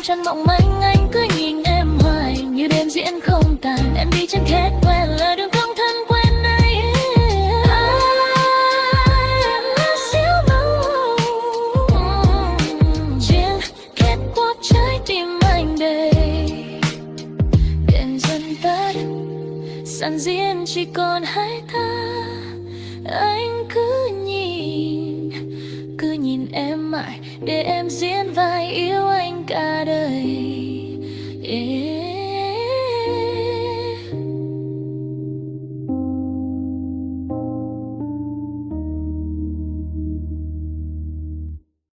trăng mộng manh, anh cứ nhìn em hoài như đêm diễn không tàn. Em đi chân khét quen là đường không thân quen này. Em là siêu màu trên kết cuộc trái tim anh đây. Đèn dần tắt, sàn diễn chỉ còn hai ta. Anh cứ nhìn em mãi để em diễn vai yêu anh cả đời.